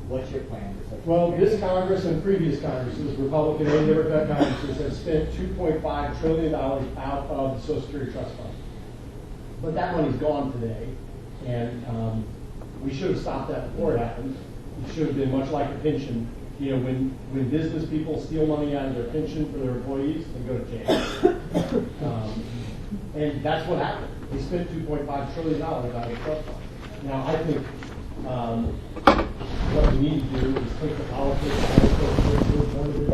What's your plan for Social Well, Security? this Congress and previous Congresses, Republican and Democrat Congresses, have spent $2.5 trillion out of the Social Security Trust Fund. But that money's gone today, and we should have stopped that before it happened. It should have been much like a pension. You know, when business people steal money out of their pension for their employees, they go to jail. And that's what happened. They spent $2.5 trillion out of the trust fund. Now, I think what we need to do is take the politics out of Social Security,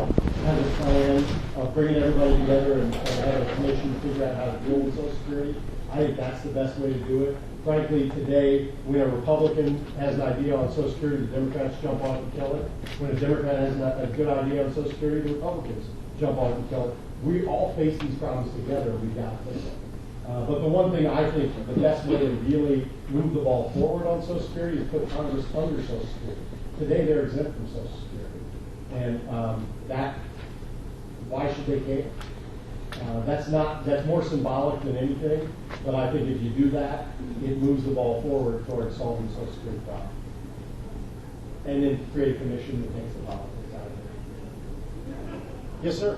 have a plan of bringing everybody together and have a commission to figure out how to deal with Social Security. I think that's the best way to do it. Frankly, today, when a Republican has an idea on Social Security, the Democrats jump on it and kill it. When a Democrat has a good idea on Social Security, the Republicans jump on it and kill it. We all face these problems together. We've got to fix it. But the one thing I think the best way to really move the ball forward on Social Security is put Congress under Social Security. Today, they're exempt from Social Security. And why should they care? That's more symbolic than anything, but I think if you do that, it moves the ball forward towards solving the Social Security problem. And then create a commission that takes the politics out of it. Yes, sir.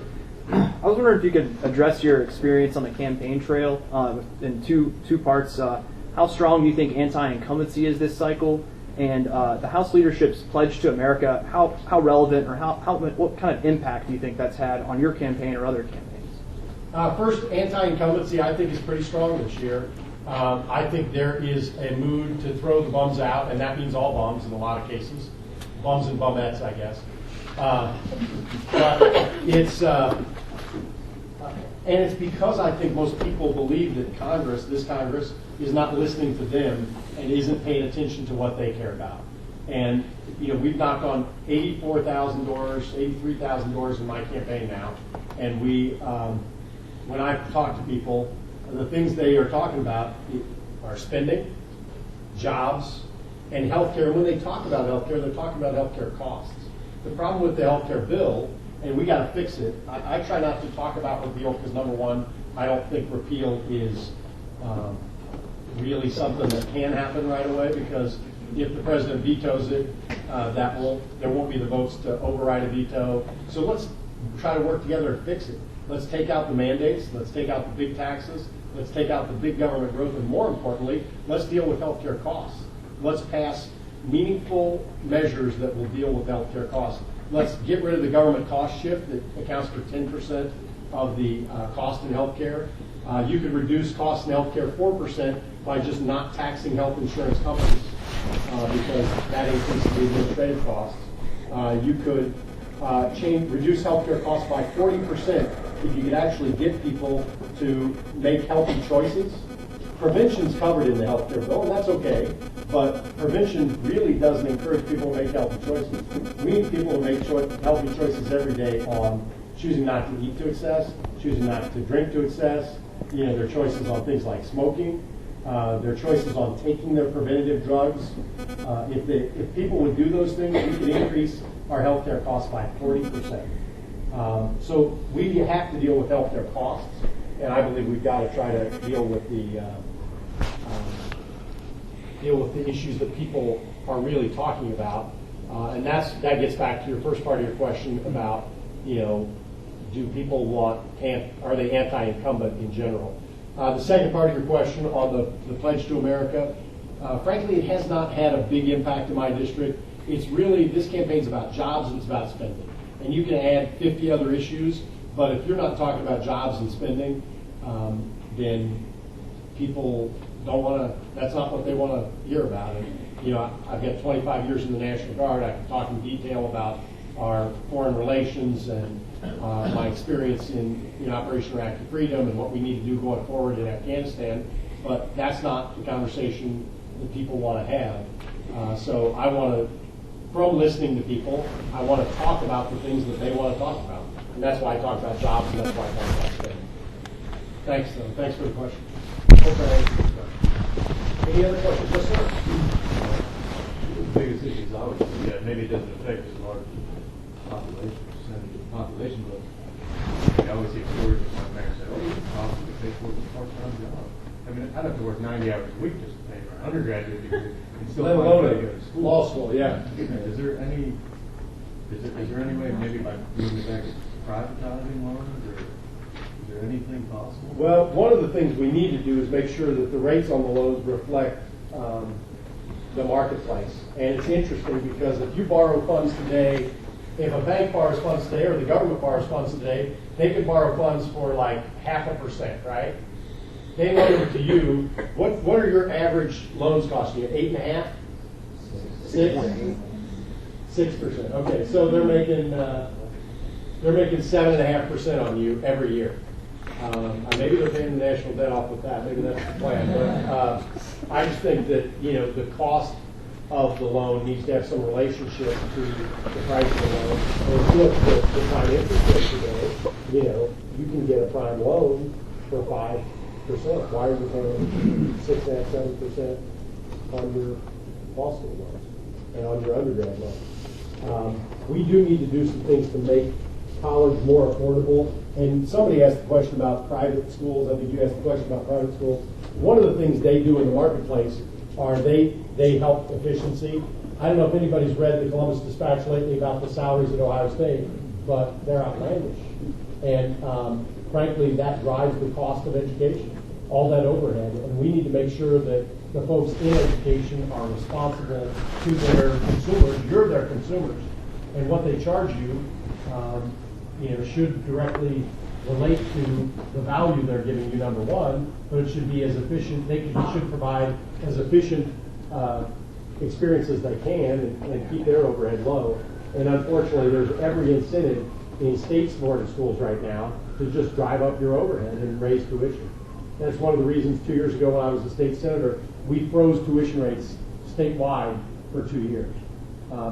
I was wondering if you could address your experience on the campaign trail in two parts. How strong do you think anti-incumbency is this cycle? And the House leadership's pledge to America, how relevant or what kind of impact do you think that's had on your campaign or other campaigns? First, anti-incumbency, I think, is pretty strong this year. I think there is a mood to throw the bums out, and that means all bums in a lot of cases. Bums and bumettes, I guess. But it's because I think most people believe that this Congress, is not listening to them and isn't paying attention to what they care about. And we've knocked on 84,000 doors, 83,000 doors in my campaign now, and when I talk to people, the things they are talking about are spending, jobs, and healthcare. When they talk about healthcare, they're talking about healthcare costs. The problem with the healthcare bill, and we got to fix it. I try not to talk about repeal because, number one, I don't think repeal is really something that can happen right away, because if the president vetoes it, there won't be the votes to override a veto. So let's try to work together to fix it. Let's take out the mandates. Let's take out the big taxes. Let's take out the big government growth. And more importantly, let's deal with healthcare costs. Let's pass meaningful measures that will deal with healthcare costs. Let's get rid of the government cost shift that accounts for 10% of the cost in healthcare. You could reduce costs in healthcare 4% by just not taxing health insurance companies because that increases the administrative costs. You could reduce healthcare costs by 40% if you could actually get people to make healthy choices. Prevention's covered in the healthcare bill, and that's okay, but prevention really doesn't encourage people to make healthy choices. We need people to make healthy choices every day on choosing not to eat to excess, choosing not to drink to excess, their choices on things like smoking, their choices on taking their preventative drugs. If people would do those things, we could increase our healthcare costs by 40%. So we have to deal with healthcare costs, and I believe we've got to try to deal with the issues that people are really talking about, and that gets back to your first part of your question about do people are they anti-incumbent in general? The second part of your question on the pledge to America, frankly, it has not had a big impact in my district. It's really, this campaign's about jobs and it's about spending. And you can add 50 other issues, but if you're not talking about jobs and spending, then people don't want to, that's not what they want to hear about. And, I've got 25 years in the National Guard. I can talk in detail about our foreign relations and my experience in Operation Iraqi Freedom and what we need to do going forward in Afghanistan, but that's not the conversation that people want to have. So I want to, from listening to people, I want to talk about the things that they want to talk about. And that's why I talk about jobs, and that's why I talk about spending. Thanks, though. Thanks for the question. Hope I answered this question. Any other questions? Yes, sir? The biggest issue is obviously, maybe it doesn't affect as large percentage of the population, but I always hear stories of some parents say, oh, you can possibly take for a part-time job. I mean, I'd have to work 90 hours a week just to pay for an undergraduate degree. And still Let find alone a way a to go to school. law school, yeah. Is there any way, maybe by moving it back to privatizing loans, or is there anything possible? Well, one of the things we need to do is make sure that the rates on the loans reflect the marketplace. And it's interesting because if you borrow funds today, if a bank borrows funds today or the government borrows funds today, they can borrow funds for like 0.5%, right? They loan it to you. What are your average loans costing you? 8.5%? 6%. Okay, so they're making 7.5% on you every year. Maybe they're paying the national debt off with that. Maybe that's the plan. But I just think that the cost of the loan needs to have some relationship to the price of the loan. And if you look at the prime interest rate today, you can get a prime loan for 5%. Why are you paying 6.5%, 7% on your law school loans and on your undergrad loans? We do need to do some things to make college more affordable. And somebody asked the question about private schools. I think you asked the question about private schools. One of the things they do in the marketplace are they help efficiency. I don't know if anybody's read the Columbus Dispatch lately about the salaries at Ohio State, but they're outlandish. And frankly, that drives the cost of education, all that overhead. And we need to make sure that the folks in education are responsible to their consumers. You're their consumers. And what they charge you, should directly relate to the value they're giving you, number one, but it should be as efficient. They should provide as efficient experience as they can and keep their overhead low. And unfortunately, there's every incentive in state-supported schools right now to just drive up your overhead and raise tuition. That's one of the reasons 2 years ago when I was a state senator, we froze tuition rates statewide for 2 years.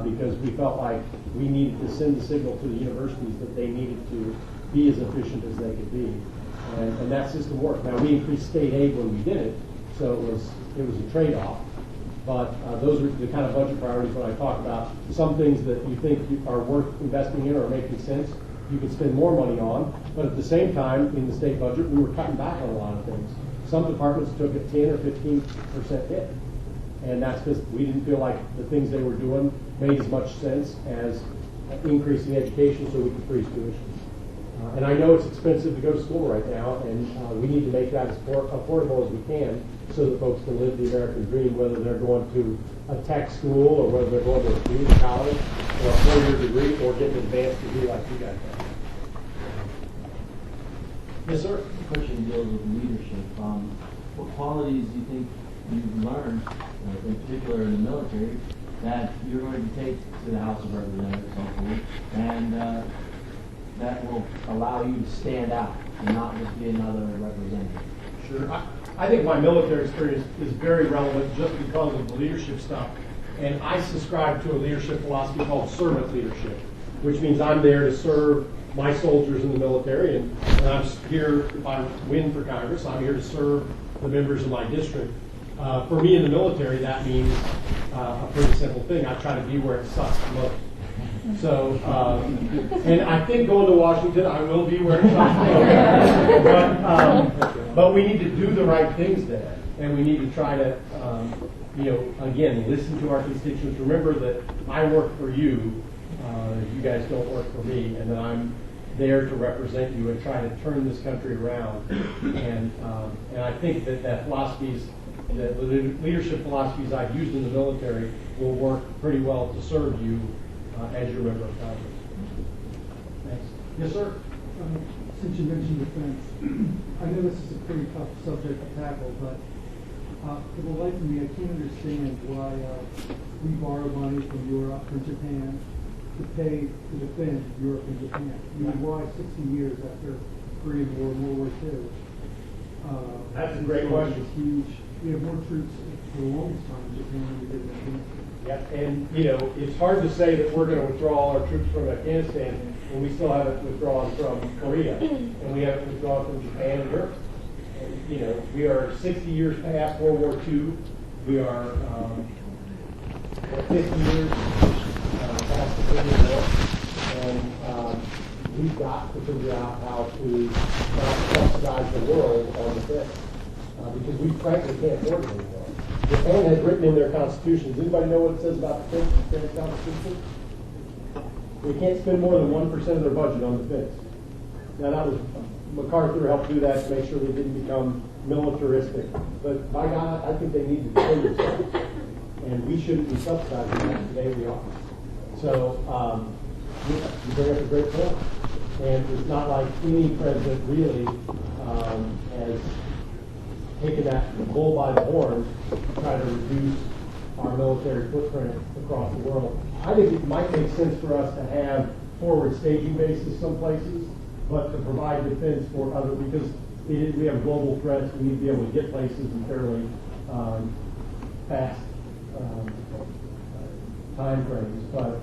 Because we felt like we needed to send the signal to the universities that they needed to be as efficient as they could be. And that system worked. Now, we increased state aid when we did it, so it was a trade-off. But those are the kind of budget priorities when I talk about some things that you think are worth investing in or making sense, you can spend more money on. But at the same time, in the state budget, we were cutting back on a lot of things. Some departments took a 10 or 15% hit. And that's because we didn't feel like the things they were doing made as much sense as increasing education so we could freeze tuition. And I know it's expensive to go to school right now, and we need to make that as affordable as we can so that folks can live the American dream, whether they're going to a tech school or whether they're going to a community college or a 4-year degree or get an advanced degree like you guys have. Yes, sir? The question deals with leadership. What qualities do you think you've learned, in particular in the military, that you're going to take to the House of Representatives, hopefully, and that will allow you to stand out and not just be another representative? Sure. I think my military experience is very relevant just because of the leadership stuff. And I subscribe to a leadership philosophy called servant leadership, which means I'm there to serve my soldiers in the military, and I'm here, if I win for Congress, I'm here to serve the members of my district. For me in the military, that means a pretty simple thing. I try to be where it sucks the most. So, and I think going to Washington, I will be where it sucks the most. But we need to do the right things there, and we need to try to, again, listen to our constituents. Remember that I work for you. You guys don't work for me, and that I'm there to represent you and try to turn this country around. And I think that philosophies, the leadership philosophies I've used in the military will work pretty well to serve you as your member of Congress. Thanks. Yes, sir? Since you mentioned defense, I know this is a pretty tough subject to tackle, but for the life of me, I can't understand why we borrow money from Europe, from Japan, to pay to defend Europe and Japan. I mean, why 60 years after Korean War and World War II? That's a great question. It's huge. We have more troops for the longest time in Japan than we did in Afghanistan. Yeah, and it's hard to say that we're going to withdraw all our troops from Afghanistan when we still haven't withdrawn from Korea, and we haven't withdrawn from Japan and Europe. And, we are 60 years past World War II. We are 50 years past the Korean War, and we've got to figure out how to not subsidize the world on defense. because we frankly can't afford it anymore. Japan has written in their constitution. Does anybody know what it says about defense in Japan's constitution? They can't spend more than 1% of their budget on defense. Now that was MacArthur helped do that to make sure they didn't become militaristic. But by God, I think they need to defend themselves, and we shouldn't be subsidizing that. Today we are. So you bring up a great point, and it's not like any president really has taken that bull by the horn to try to reduce our military footprint across the world. I think it might make sense for us to have forward staging bases some places, but to provide defense for other, because we have global threats, we need to be able to get places in fairly fast time frames. But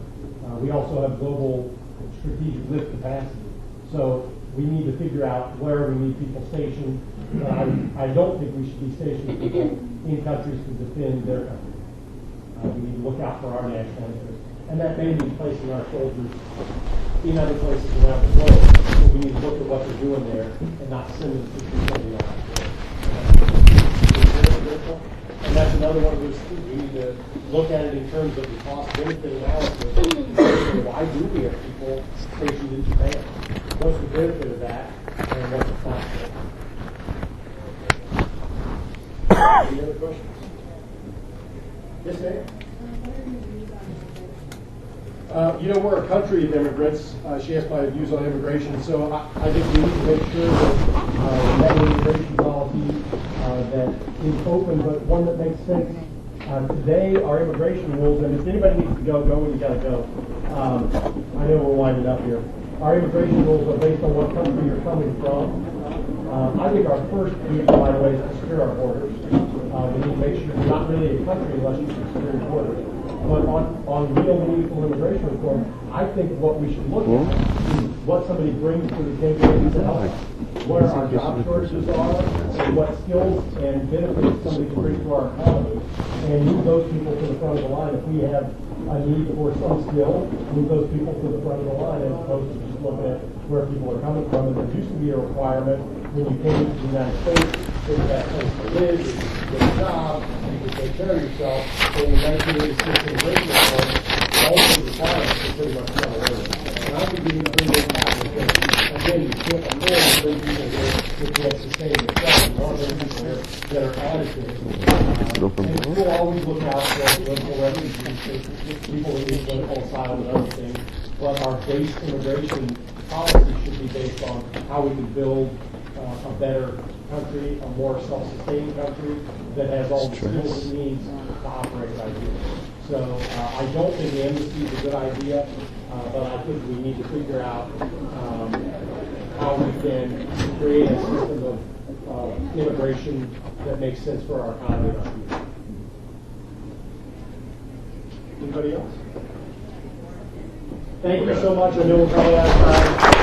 we also have global strategic lift capacity. So we need to figure out where we need people stationed. I don't think we should be stationing people in countries to defend their country. We need to look out for our national interests. And that may mean placing our soldiers in other places around the globe. So we need to look at what they're doing there and not send them to do something else. And that's another one of those things. We need to look at it in terms of the cost-benefit analysis. Why do we have people stationed in Japan? What's the benefit of that, and what's the cost of it? Any other questions? Yes, ma'am? We're a country of immigrants. She asked my views on immigration, so I think we need to make sure that we have an immigration policy that is open, but one that makes sense. Today, our immigration rules, and if anybody needs to go when you got to go. I know we're winding up here. Our immigration rules are based on what country you're coming from. I think our first duty, by the way, is to secure our borders. We need to make sure you're not really a country unless you secure your borders. But on real meaningful immigration reform, I think what we should look at is what somebody brings to the table to help us, where our job shortages are, and what skills and benefits somebody can bring to our economy, and move those people to the front of the line. If we have a need for some skill, move those people to the front of the line, as opposed to just looking at where people are coming from. And there used to be a requirement when you came to the United States that you had a place to live, that you could get a job, and you could take care of yourself. So in the 1986 immigration reform, all of the requirements are pretty much done away with. And I think we need to bring those back, because again, you can't afford to bring people here that can't sustain themselves. You want to bring people here that are additive. And we'll always look out for political refugees, people who need political asylum and other things. But our base immigration policy should be based on how we can build a better country, a more self-sustaining country that has all the skills it needs to operate right here. So I don't think amnesty is a good idea, but I think we need to figure out how we can create a system of immigration that makes sense for our economy and our future. Anybody else? Thank you so much. I know we're probably out of time.